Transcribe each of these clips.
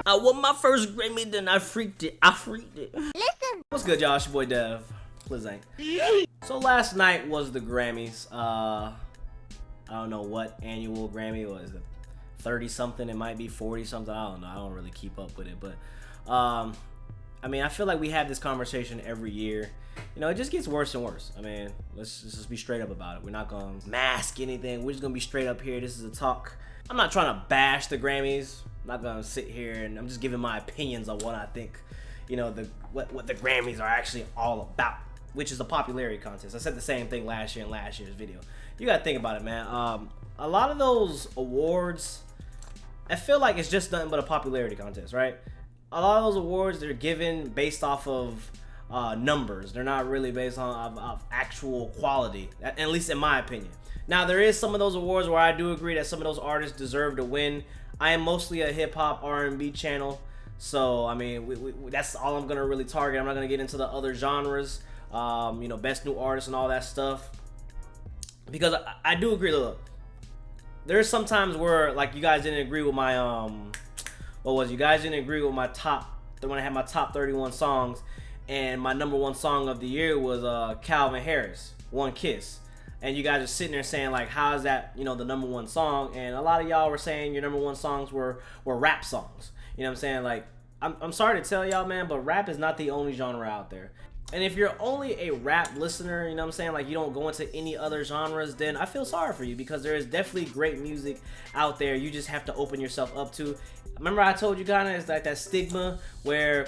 I won my first Grammy, then I freaked it. Listen. What's good, y'all? It's your boy Dev. Blizzank. So last night was the Grammys. I don't know what annual Grammy it was. 30 something. It might be 40 something. I don't know. I don't really keep up with it, but I mean, I feel like we have this conversation every year. You know, it just gets worse and worse. I mean, let's just be straight up about it. We're not gonna mask anything. We're just gonna be straight up here. This is a talk. I'm not trying to bash the Grammys. I'm not gonna sit here and I'm just giving my opinions on what I think, you know, what the Grammys are actually all about, which is a popularity contest. I said the same thing last year in last year's video. You gotta think about it, man. A lot of those awards, I feel like it's just nothing but a popularity contest, right? A lot of those awards, they're given based off of numbers. They're not really based on of actual quality, at least in my opinion. Now, there is some of those awards where I do agree that some of those artists deserve to win. I am mostly a hip-hop R&B channel, so I mean, that's all I'm gonna really target. I'm not gonna get into the other genres, you know, best new artists and all that stuff, because I do agree. Look, there's sometimes where, like, you guys didn't agree with my you guys didn't agree with my when I had my top 31 songs, and my number one song of the year was Calvin Harris, One Kiss. And you guys are sitting there saying, like, how is that, you know, the number one song? And a lot of y'all were saying your number one songs were rap songs. You know what I'm saying? Like, I'm sorry to tell y'all, man, but rap is not the only genre out there. And if you're only a rap listener, you know what I'm saying, like, you don't go into any other genres, then I feel sorry for you, because there is definitely great music out there. You just have to open yourself up to. Remember I told you guys, it's like that stigma where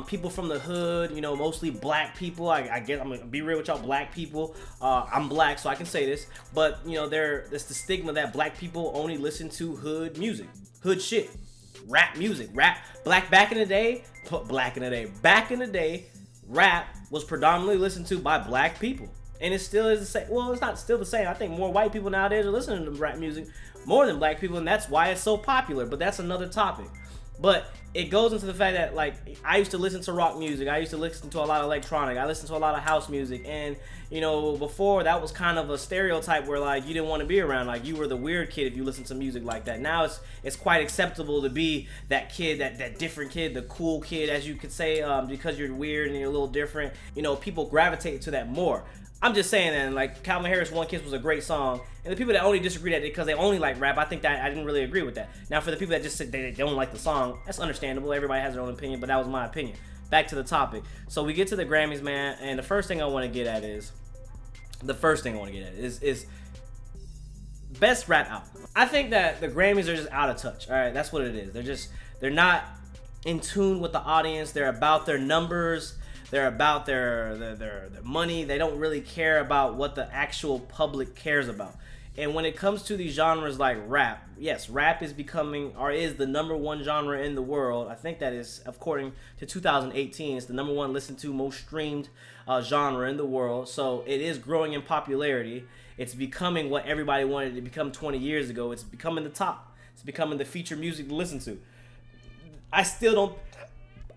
people from the hood, you know, mostly black people, I guess I'm gonna be real with y'all, black people, I'm black, so I can say this, but, you know, there's the stigma that black people only listen to hood music, hood shit, rap music, back in the day, rap was predominantly listened to by black people, and it still is the same. Well, it's not still the same. I think more white people nowadays are listening to rap music more than black people, and that's why it's so popular, but that's another topic. But it goes into the fact that, like, I used to listen to rock music, I used to listen to a lot of electronic, I listened to a lot of house music, and, you know, before that was kind of a stereotype where, like, you didn't want to be around, like, you were the weird kid if you listened to music like that. Now it's quite acceptable to be that kid, that different kid, the cool kid, as you could say, because you're weird and you're a little different. You know, people gravitate to that more. I'm just saying that, like, Calvin Harris, One Kiss was a great song, and the people that only disagree that because they only like rap, I think that I didn't really agree with that. Now, for the people that just said they don't like the song, that's understandable. Everybody has their own opinion, but that was my opinion. Back to the topic. So we get to the Grammys, man, and the first thing I want to get at is best rap album. I think that the Grammys are just out of touch. All right, that's what it is. They're not in tune with the audience. They're about their numbers. They're about their money. They don't really care about what the actual public cares about. And when it comes to these genres like rap, yes, rap is becoming, or is the number one genre in the world. I think that is, according to 2018, it's the number one listened to, most streamed genre in the world. So it is growing in popularity. It's becoming what everybody wanted it to become 20 years ago. It's becoming the top. It's becoming the featured music to listen to. I still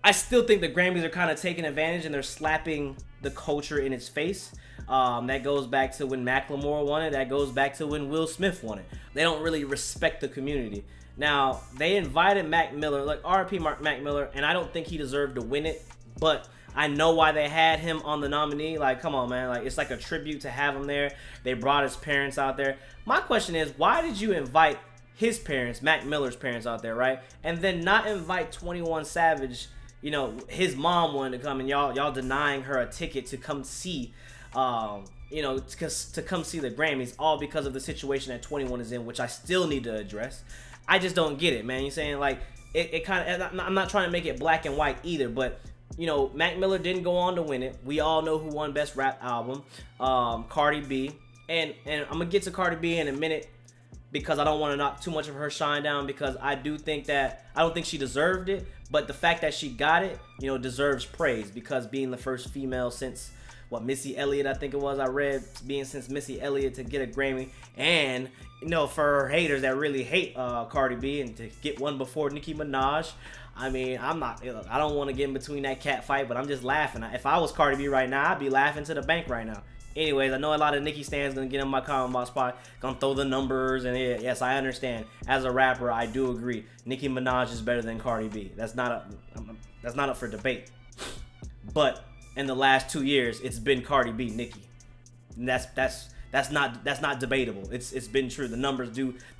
think the Grammys are kind of taking advantage, and they're slapping the culture in its face. That goes back to when Macklemore won it. That goes back to when Will Smith won it. They don't really respect the community. Now, they invited Mac Miller, like R.I.P. Mac Miller, and I don't think he deserved to win it, but I know why they had him on the nominee. Like, come on, man. Like, it's like a tribute to have him there. They brought his parents out there. My question is, why did you invite his parents, Mac Miller's parents, out there, right? And then not invite 21 Savage. You know, his mom wanted to come, and y'all denying her a ticket to come see, you know, to come see the Grammys, all because of the situation that 21 is in, which I still need to address. I just don't get it, man. You're saying, like, it kind of, I'm not trying to make it black and white either, but, you know, Mac Miller didn't go on to win it. We all know who won Best Rap Album, Cardi B, and I'm gonna get to Cardi B in a minute, because I don't want to knock too much of her shine down, because I don't think she deserved it, but the fact that she got it, you know, deserves praise, because being the first female since, Missy Elliott, I think it was, I read, being since Missy Elliott to get a Grammy, and, you know, for her haters that really hate Cardi B, and to get one before Nicki Minaj, I mean, I don't want to get in between that cat fight, but I'm just laughing. If I was Cardi B right now, I'd be laughing to the bank right now. Anyways, I know a lot of Nicki stans gonna get in my comment box, probably gonna throw the numbers, and yeah, yes, I understand. As a rapper, I do agree. Nicki Minaj is better than Cardi B. That's not up for debate. But in the last 2 years, it's been Cardi B, Nicki. And that's not debatable. It's been true. The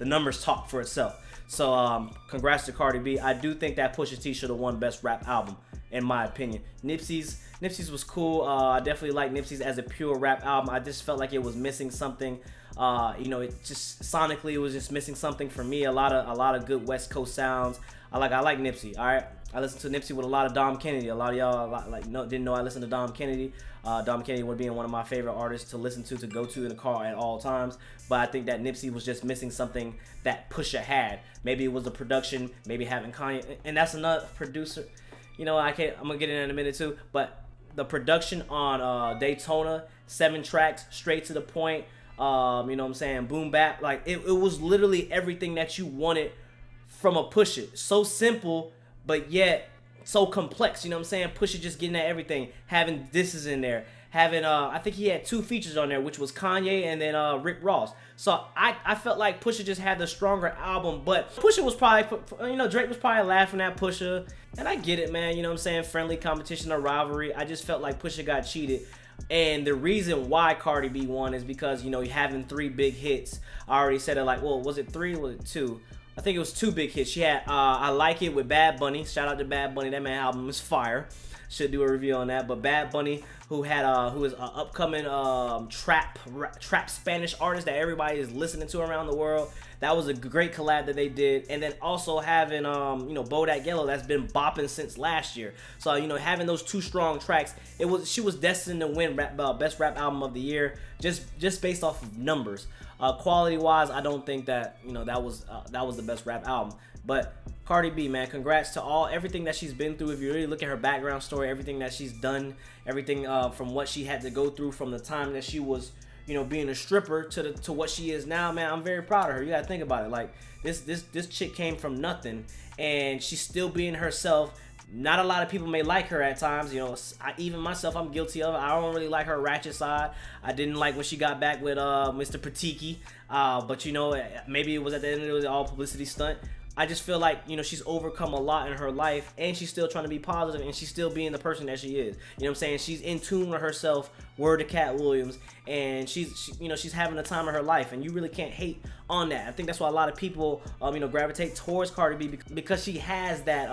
numbers talk for itself. So congrats to Cardi B. I do think that Pusha T should have won Best Rap Album, in my opinion. Nipsey's was cool. I definitely like Nipsey's as a pure rap album. I just felt like it was missing something. It just sonically it was just missing something for me. A lot of good West Coast sounds. I like Nipsey. All right, I listened to Nipsey with a lot of Dom Kennedy. A lot of y'all didn't know I listened to Dom Kennedy. Dom Kennedy would be one of my favorite artists to listen to go to in the car at all times. But I think that Nipsey was just missing something that Pusha had. Maybe it was the production. Maybe having Kanye, and that's another producer. I'm gonna get in a minute too. But the production on Daytona, 7 tracks, straight to the point. You know what I'm saying? Boom bap. Like it was literally everything that you wanted from a Pusha. So simple, but yet so complex. You know what I'm saying? Pusha just getting at everything. Having disses in there. Having I think he had 2 features on there, which was Kanye and then Rick Ross. So I felt like Pusha just had the stronger album, but Pusha was probably, Drake was probably laughing at Pusha, and I get it, man. You know what I'm saying? Friendly competition or rivalry. I just felt like Pusha got cheated. And the reason why Cardi B won is because, having 3 big hits. I already said it, like, well, was it 3 or was it 2? I think it was 2 big hits. She had I Like It with Bad Bunny. Shout out to Bad Bunny. That man album is fire. Should do a review on that. But Bad Bunny, who is an upcoming trap Spanish artist that everybody is listening to around the world. That was a great collab that they did. And then also having Bodak Yellow, that's been bopping since last year. So having those 2 strong tracks, she was destined to win Best Rap Album of the Year just based off of numbers. Quality wise, I don't think that that was the best rap album. But Cardi B, man, congrats to everything that she's been through. If you really look at her background story, everything that she's done, everything from what she had to go through from the time that she was, being a stripper to what she is now, man, I'm very proud of her. You gotta think about it. Like this chick came from nothing, and she's still being herself. Not a lot of people may like her at times. Even myself, I'm guilty of it. I don't really like her ratchet side. I didn't like when she got back with Mr. Patiki. But maybe it was at the end, it was all publicity stunt. I just feel like, she's overcome a lot in her life, and she's still trying to be positive, and she's still being the person that she is. You know what I'm saying? She's in tune with herself, word to Cat Williams, and she's having the time of her life, and you really can't hate on that. I think that's why a lot of people, gravitate towards Cardi B because she has that,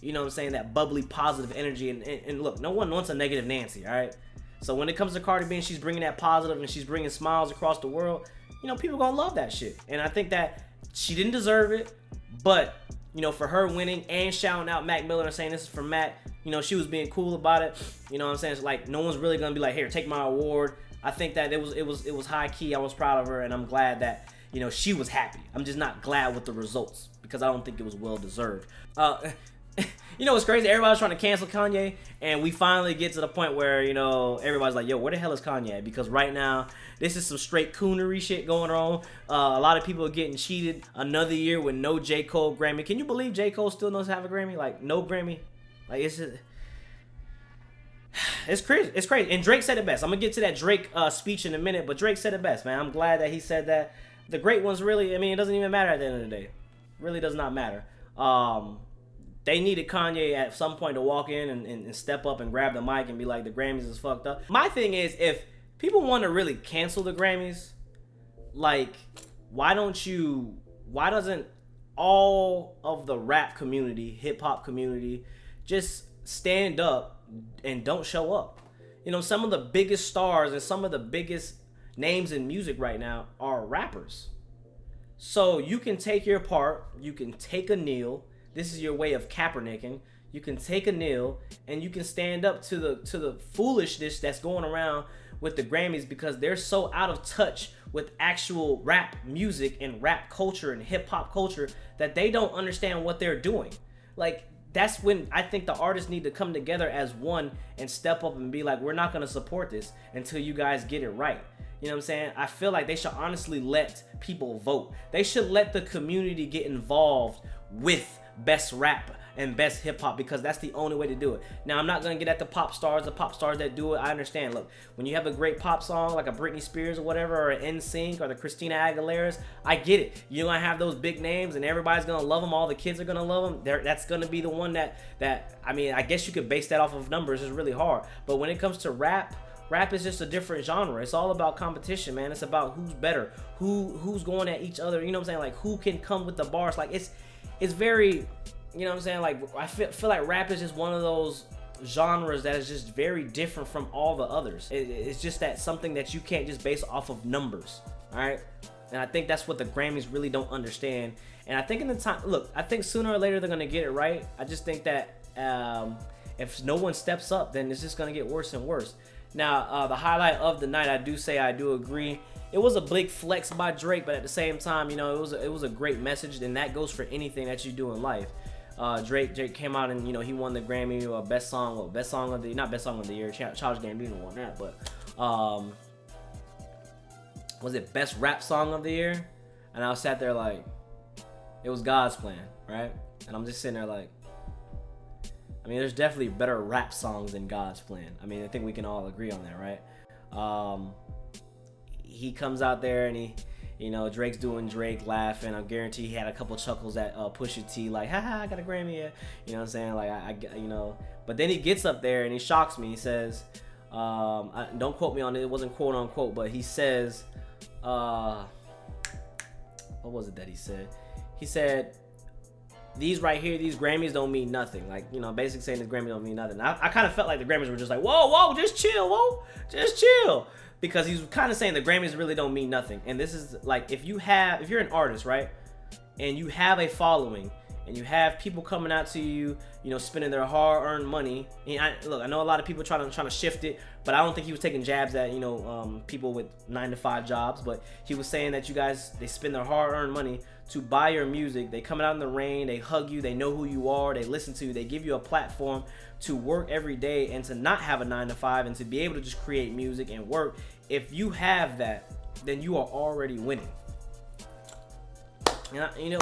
that bubbly, positive energy. And look, no one wants a negative Nancy, all right? So when it comes to Cardi B and she's bringing that positive and she's bringing smiles across the world, people gonna love that shit. And I think that she didn't deserve it. But, for her winning and shouting out Mac Miller and saying this is for Mac, she was being cool about it. You know what I'm saying? It's like no one's really gonna be like, here, take my award. I think that it was high key. I was proud of her, and I'm glad that she was happy. I'm just not glad with the results because I don't think it was well deserved. What's crazy? Everybody's trying to cancel Kanye, and we finally get to the point where everybody's like, yo, where the hell is Kanye? Because right now this is some straight coonery shit going on. A lot of people are getting cheated. Another year with no J. Cole Grammy. Can you believe J. Cole still knows how to have a Grammy? Like, no Grammy. Like, it's crazy. It's crazy. And Drake said it best. I'm going to get to that Drake speech in a minute, but Drake said it best, man. I'm glad that he said that. The great ones really, it doesn't even matter at the end of the day. It really does not matter. They needed Kanye at some point to walk in and step up and grab the mic and be like, the Grammys is fucked up. My thing is, if people want to really cancel the Grammys, like, why doesn't all of the rap community, hip hop community, just stand up and don't show up? Some of the biggest stars and some of the biggest names in music right now are rappers. So you can take your part, you can take a kneel. This is your way of Kaepernicking. You can take a kneel and you can stand up to the foolishness that's going around with the Grammys because they're so out of touch with actual rap music and rap culture and hip hop culture that they don't understand what they're doing. Like, that's when I think the artists need to come together as one and step up and be like, we're not going to support this until you guys get it right. You know what I'm saying? I feel like they should honestly let people vote. They should let the community get involved with best rap and best hip hop, because that's the only way to do it. Now, I'm not gonna get at the pop stars that do it. I understand. Look, when you have a great pop song like a Britney Spears or whatever, or an NSYNC or the Christina Aguilera's, I get it. You're gonna have those big names and everybody's gonna love them. All the kids are gonna love them. That's gonna be the one that I mean, I guess you could base that off of numbers. It's really hard. But when it comes to rap is just a different genre. It's all about competition, man. It's about who's better, who's going at each other. You know what I'm saying? Like, who can come with the bars. Like, it's very, you know what I'm saying? Like, I feel like rap is just one of those genres that is just very different from all the others. It's just that something that you can't just base off of numbers. All right. And I think that's what the Grammys really don't understand. And I think in the time, look, I think sooner or later they're gonna get it right. I just think that if no one steps up, then it's just gonna get worse and worse. Now, the highlight of the night, I do agree. It was a big flex by Drake, but at the same time, you know, it was a great message, and that goes for anything that you do in life. Drake came out and, you know, he won the Grammy best song of the, not best song of the year. Childish Gambino won that, but was it best rap song of the year? And I sat there like, it was God's plan, right? And I'm just sitting there like, I mean, there's definitely better rap songs than God's plan. I mean, I think we can all agree on that, right? He comes out there and he, you know, Drake's doing Drake, laughing. I guarantee he had a couple chuckles at Pusha T, like, haha, I got a Grammy, yeah. You know what I'm saying? Like, I you know. But then he gets up there and he shocks me. He says, don't quote me on it. It wasn't quote unquote, but he says, what was it that he said? He said, these right here, these Grammys don't mean nothing. Like, you know, basically saying the Grammys don't mean nothing. I kind of felt like the Grammys were just like, whoa, just chill, just chill. Because he's kind of saying the Grammys really don't mean nothing. And this is like, if you're an artist, right? And you have a following, and you have people coming out to you, you know, spending their hard-earned money. And I know a lot of people trying to shift it, but I don't think he was taking jabs at, you know, people with 9-to-5 jobs. But he was saying that you guys, they spend their hard-earned money to buy your music. They coming out in the rain, they hug you, they know who you are, they listen to you, they give you a platform to work every day and to not have a 9-to-5 and to be able to just create music and work. If you have that, then you are already winning. And you know,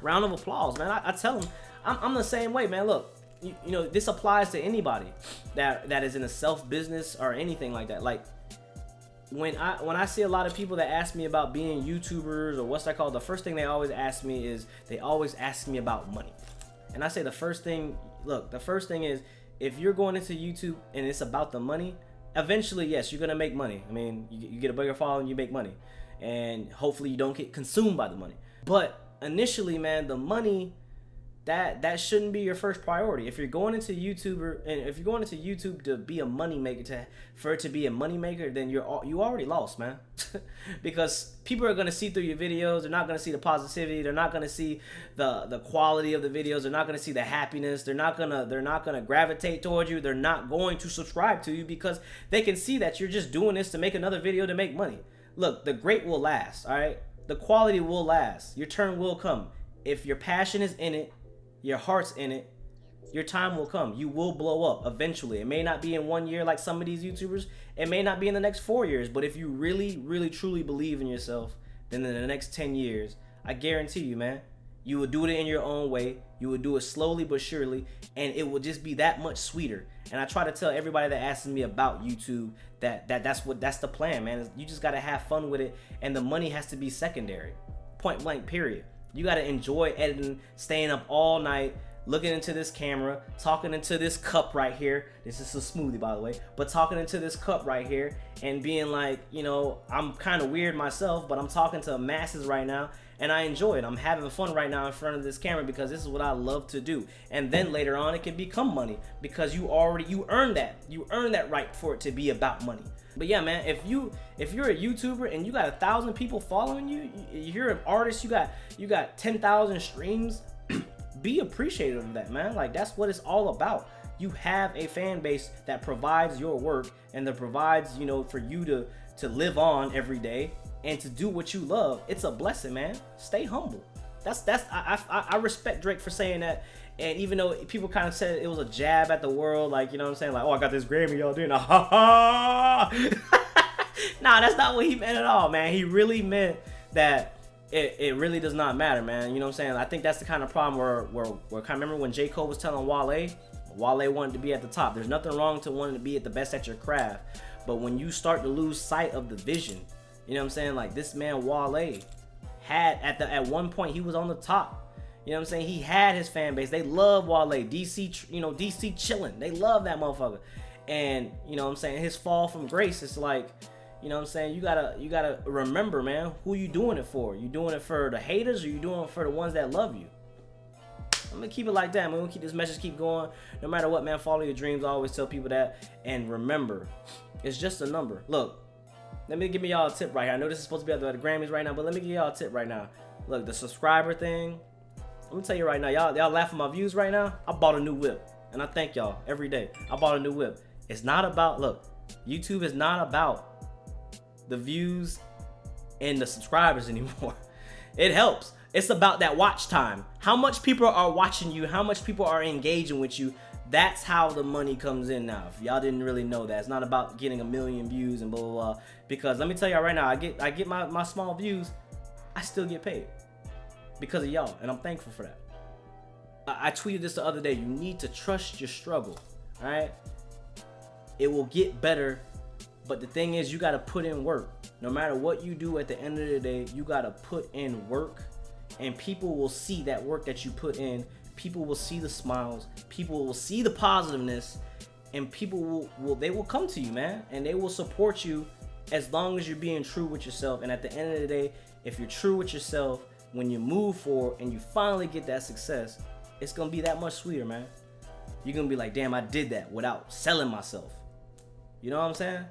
round of applause, man. I tell them, I'm the same way, man. Look, you know, this applies to anybody that is in a self business or anything like that. Like, when I see a lot of people that ask me about being YouTubers or what's that called, the first thing they always ask me is about money. And I say the first thing is, if you're going into YouTube and it's about the money, eventually, yes, you're gonna make money. I mean, you get a bigger following, you make money, and hopefully you don't get consumed by the money. But initially, man, the money, that shouldn't be your first priority. If you're going into YouTube to be a money maker, for it to be a money maker, then you already lost, man. Because people are gonna see through your videos. They're not gonna see the positivity. They're not gonna see the quality of the videos. They're not gonna see the happiness. They're not gonna gravitate towards you. They're not going to subscribe to you because they can see that you're just doing this to make another video to make money. Look, the great will last, all right? The quality will last. Your turn will come. If your passion is in it, your heart's in it, your time will come. You will blow up eventually. It may not be in 1 year like some of these YouTubers. It may not be in the next 4 years. But if you really, really, truly believe in yourself, then in the next 10 years, I guarantee you, man, you will do it in your own way. You will do it slowly but surely, and it will just be that much sweeter. And I try to tell everybody that asks me about YouTube that's the plan, man. You just gotta have fun with it, and the money has to be secondary. Point blank, period. You gotta enjoy editing, staying up all night, looking into this camera, talking into this cup right here. This is a smoothie, by the way, but talking into this cup right here and being like, you know, I'm kind of weird myself, but I'm talking to masses right now and I enjoy it. I'm having fun right now in front of this camera because this is what I love to do. And then later on, it can become money because you earned that. You earned that right for it to be about money. But yeah, man, if you're a YouTuber and you got 1,000 people following you, you're an artist, you got 10,000 streams, be appreciative of that, man. Like, that's what it's all about. You have a fan base that provides your work and that provides, you know, for you to live on every day and to do what you love. It's a blessing, man. Stay humble. I respect Drake for saying that. And even though people kind of said it was a jab at the world, like, you know what I'm saying? Like, oh, I got this Grammy, y'all doing, ha ha. Nah, that's not what he meant at all, man. He really meant that it really does not matter, man. You know what I'm saying? I think that's the kind of problem where kind of remember when J. Cole was telling Wale wanted to be at the top. There's nothing wrong to wanting to be at the best at your craft, but when you start to lose sight of the vision, you know what I'm saying? Like this man Wale had at one point he was on the top. You know what I'm saying? He had his fan base. They love Wale. DC, DC chilling. They love that motherfucker. And you know what I'm saying? His fall from grace, it's like, you know what I'm saying? You gotta remember, man, who you doing it for? You doing it for the haters, or you doing it for the ones that love you? I'm gonna keep it like that, man. We're gonna keep this message keep going. No matter what, man, follow your dreams. I always tell people that. And remember, it's just a number. Look, let me give y'all a tip right here. I know this is supposed to be at the Grammys right now, but let me give y'all a tip right now. Look, the subscriber thing, let me tell you right now, y'all laughing at my views right now. I bought a new whip, and I thank y'all every day. I bought a new whip. It's not about, look, YouTube is not about the views and the subscribers anymore. It helps. It's about that watch time. How much people are watching you, how much people are engaging with you. That's how the money comes in now. If y'all didn't really know that, it's not about getting 1 million views and blah blah blah. Because let me tell y'all right now, I get my small views, I still get paid because of y'all, and I'm thankful for that. I tweeted this the other day. You need to trust your struggle. All right, it will get better. But the thing is, you got to put in work. No matter what you do, at the end of the day, you got to put in work, and people will see that work that you put in. People will see the smiles, people will see the positiveness, and people will come to you, man, and they will support you as long as you're being true with yourself. And at the end of the day, if you're true with yourself, when you move forward and you finally get that success, it's gonna be that much sweeter, man. You're gonna be like, damn, I did that without selling myself. You know what I'm saying?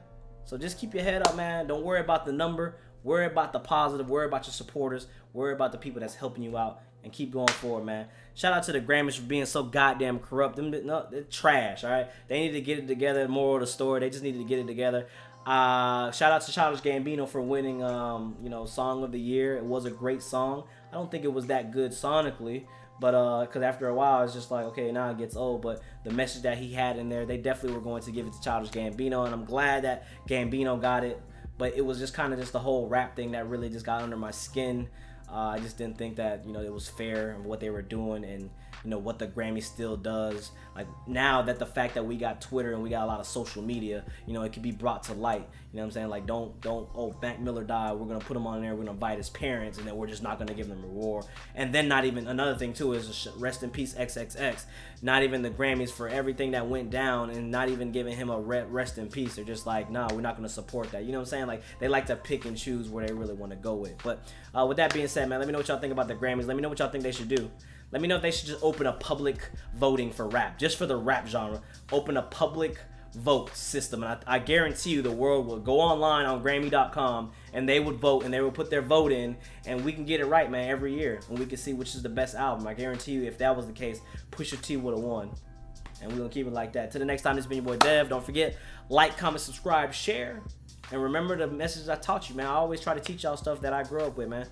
So just keep your head up, man. Don't worry about the number. Worry about the positive. Worry about your supporters. Worry about the people that's helping you out. And keep going forward, man. Shout out to the Grammys for being so goddamn corrupt. They're trash, all right? They need to get it together. Moral of the story, they just needed to get it together. Shout out to Childish Gambino for winning, Song of the Year. It was a great song. I don't think it was that good sonically, but because after a while, it's just like, okay, now it gets old. But the message that he had in there, they definitely were going to give it to Childish Gambino, and I'm glad that Gambino got it. But it was just kind of just the whole rap thing that really just got under my skin. I just didn't think that, it was fair and what they were doing, and what the Grammy still does. Like now that the fact that we got Twitter and we got a lot of social media, it could be brought to light. You know what I'm saying? Like don't Mac Miller died, we're gonna put him on there, we're gonna invite his parents, and then we're just not gonna give them a reward. And then not even, another thing too is rest in peace XXX. Not even the Grammys for everything that went down, and not even giving him a rest in peace. They're just like, nah, we're not gonna support that. You know what I'm saying? Like they like to pick and choose where they really want to go with. But with that being said, man, let me know what y'all think about the Grammys. Let me know what y'all think they should do. Let me know if they should just open a public voting for rap, just for the rap genre. Open a public vote system, and I guarantee you the world will go online on Grammy.com, and they would vote, and they would put their vote in, and we can get it right, man, every year, and we can see which is the best album. I guarantee you, if that was the case, Pusha T would have won, and we're gonna keep it like that. Till the next time, this has been your boy Dev. Don't forget, like, comment, subscribe, share, and remember the messages I taught you, man. I always try to teach y'all stuff that I grew up with, man.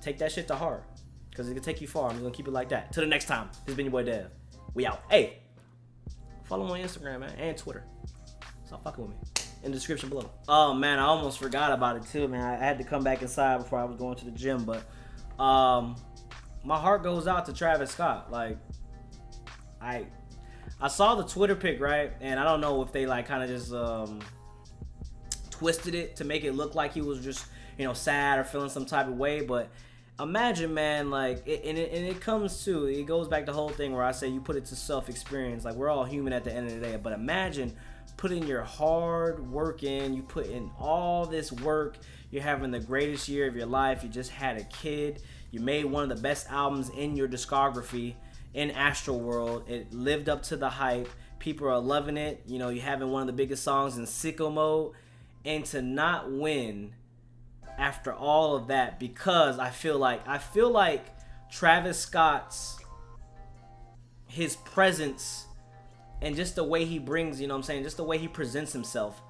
Take that shit to heart, because it can take you far. I'm just gonna keep it like that. Till the next time, this has been your boy Dev. We out. Hey, follow me on Instagram, man, and Twitter. Stop fucking with me. In the description below. Oh man, I almost forgot about it too, man. I had to come back inside before I was going to the gym, but my heart goes out to Travis Scott. Like, I saw the Twitter pic, right? And I don't know if they like kind of just twisted it to make it look like he was just, sad or feeling some type of way, but imagine, man, like, it goes back to the whole thing where I say you put it to self-experience. Like, we're all human at the end of the day, but imagine putting your hard work in, you put in all this work, you're having the greatest year of your life, you just had a kid, you made one of the best albums in your discography in Astroworld, it lived up to the hype, people are loving it, you're having one of the biggest songs in sicko mode, and to not win after all of that, because I feel like Travis Scott's, his presence and just the way he brings, just the way he presents himself.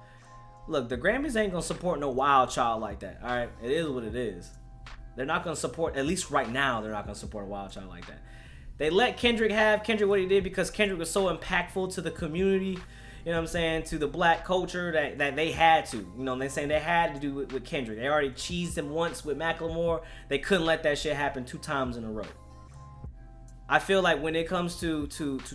Look, the Grammys ain't gonna support no wild child like that, all right? It is what it is. They're not gonna support, at least right now, they're not gonna support a wild child like that. They let Kendrick have what he did because Kendrick was so impactful to the community. you know what I'm saying, to the black culture that they had to. You know, they're saying they had to do it with Kendrick. They already cheesed him once with Macklemore. They couldn't let that shit happen 2 times in a row. I feel like when it comes to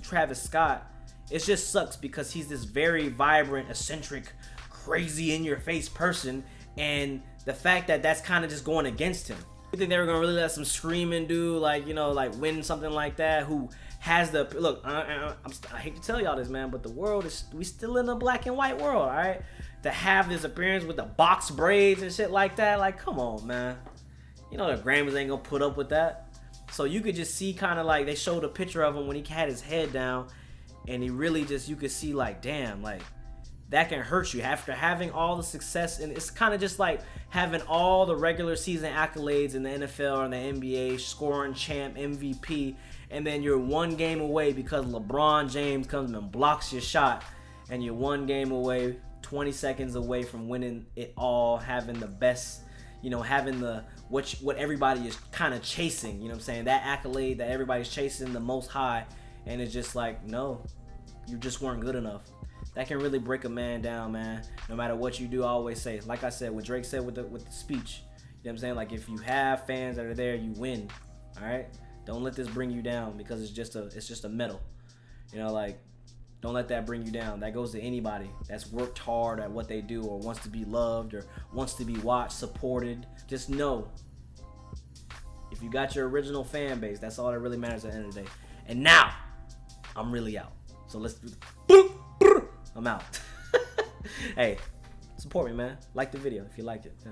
Travis Scott, it just sucks because he's this very vibrant, eccentric, crazy in-your-face person, and the fact that that's kind of just going against him. You think they were gonna really let some screaming dude, like, you know, like win something like that, who has the look? I hate to tell y'all this, man, but the world is, we still in a black and white world, all right? To have this appearance with the box braids and shit like that, like, come on, man. You know the Grammys ain't gonna put up with that. So you could just see kind of like they showed a picture of him when he had his head down, and he really just, you could see like, damn, like that can hurt you after having all the success. And it's kind of just like having all the regular season accolades in the NFL and the NBA, scoring champ, MVP, and then you're 1 game away because LeBron James comes and blocks your shot, and you're 1 game away, 20 seconds away from winning it all, having the best, you know, having the what everybody is kind of chasing, you know what I'm saying, that accolade that everybody's chasing the most high, and it's just like, no, you just weren't good enough. That can really break a man down, man. No matter what you do, I always say, like I said, what Drake said with the speech, you know what I'm saying, like if you have fans that are there, you win. All right, don't let this bring you down because it's just a medal, you know, like don't let that bring you down. That goes to anybody that's worked hard at what they do, or wants to be loved, or wants to be watched, supported. Just know, if you got your original fan base, that's all that really matters at the end of the day. And now, I'm really out. So let's do I'm out. Hey, support me, man. Like the video if you like it. Yeah.